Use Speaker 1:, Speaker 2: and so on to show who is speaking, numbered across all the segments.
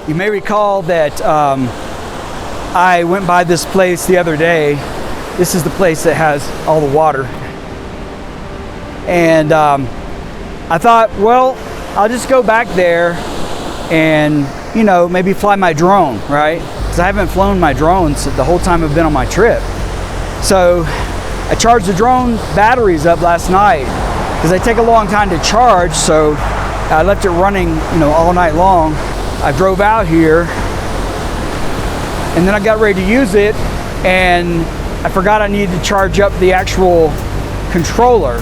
Speaker 1: You may recall that I went by this place the other day. This is the place that has all the water. And I thought, well, I'll just go back there and, you know, maybe fly my drone, right? Because I haven't flown my drones the whole time I've been on my trip. So I charged the drone batteries up last night because they take a long time to charge. So I left it running, you know, all night long. I drove out here and then I got ready to use it and I forgot I needed to charge up the actual controller.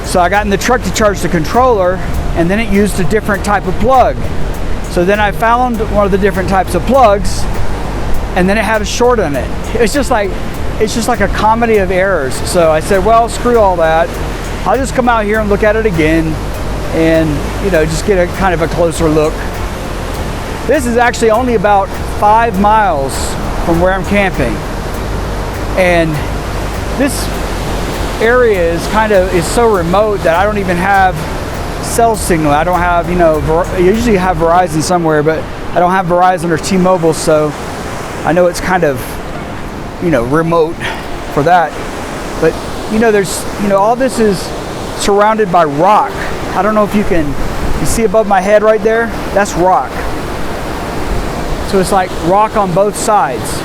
Speaker 1: So I got in the truck to charge the controller and then it used a different type of plug. So then I found one of the different types of plugs and then it had a short in it. It's just like a comedy of errors. So I said, well, screw all that. I'll just come out here and look at it again and, you know, just get a kind of a closer look. This is actually only about 5 miles from where I'm camping. And this area is so remote that I don't even have cell signal. I don't have, you know, I usually have Verizon somewhere, but I don't have Verizon or T-Mobile, so I know it's kind of, you know, remote for that. But, you know, there's, you know, all this is surrounded by rock. I don't know if you see above my head right there? That's rock. So it's like rock on both sides.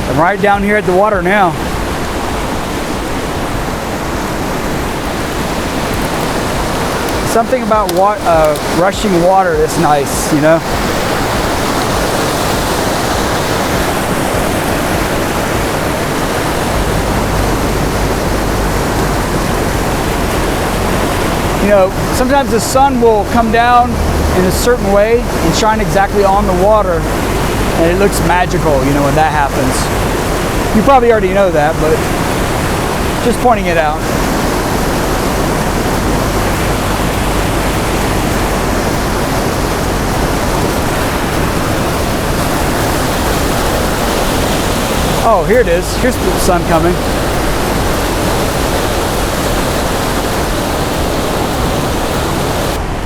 Speaker 1: I'm right down here at the water now. Something about rushing water that's nice, you know? You know, sometimes the sun will come down in a certain way and shine exactly on the water, and it looks magical, you know, when that happens. You probably already know that, but just pointing it out. Oh, here it is. Here's the sun coming.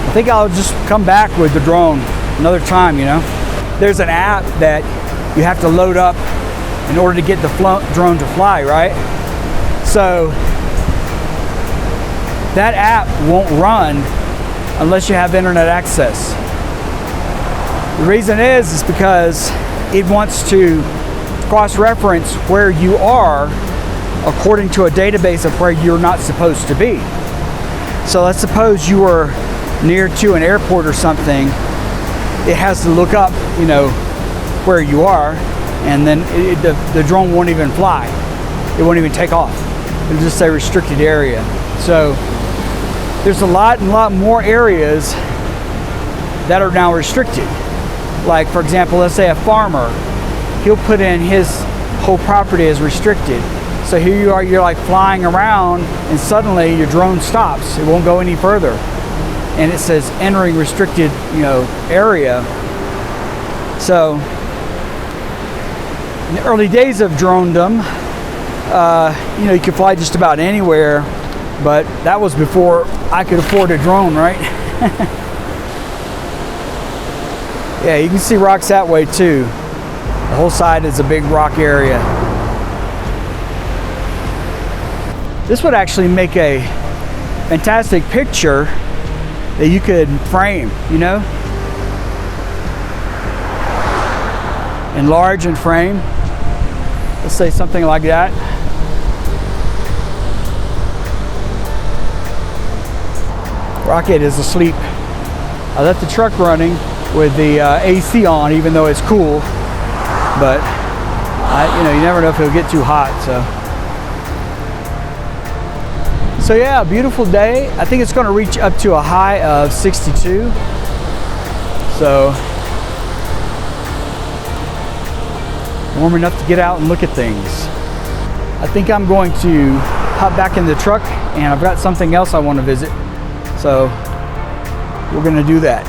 Speaker 1: I think I'll just come back with the drone another time, you know. There's an app that you have to load up in order to get the drone to fly, right? So that app won't run unless you have internet access. The reason is because it wants to cross-reference where you are according to a database of where you're not supposed to be. So let's suppose you were near to an airport or something. It has to look up, you know, where you are, and then the drone won't even fly. It won't even take off. It'll just say restricted area. So there's a lot more areas that are now restricted. Like, for example, let's say a farmer, he'll put in his whole property as restricted. So here you are, you're like flying around and suddenly your drone stops. It won't go any further. And it says entering restricted, you know, area. So in the early days of dronedom, you know, you could fly just about anywhere, but that was before I could afford a drone, right? Yeah, you can see rocks that way too. The whole side is a big rock area. This would actually make a fantastic picture that you could frame, you know? Enlarge and frame. Let's say something like that. Rocket is asleep. I left the truck running with the AC on, even though it's cool. But you know, you never know if it'll get too hot. So yeah, beautiful day. I think it's going to reach up to a high of 62. So warm enough to get out and look at things. I think I'm going to hop back in the truck, and I've got something else I want to visit. So we're going to do that.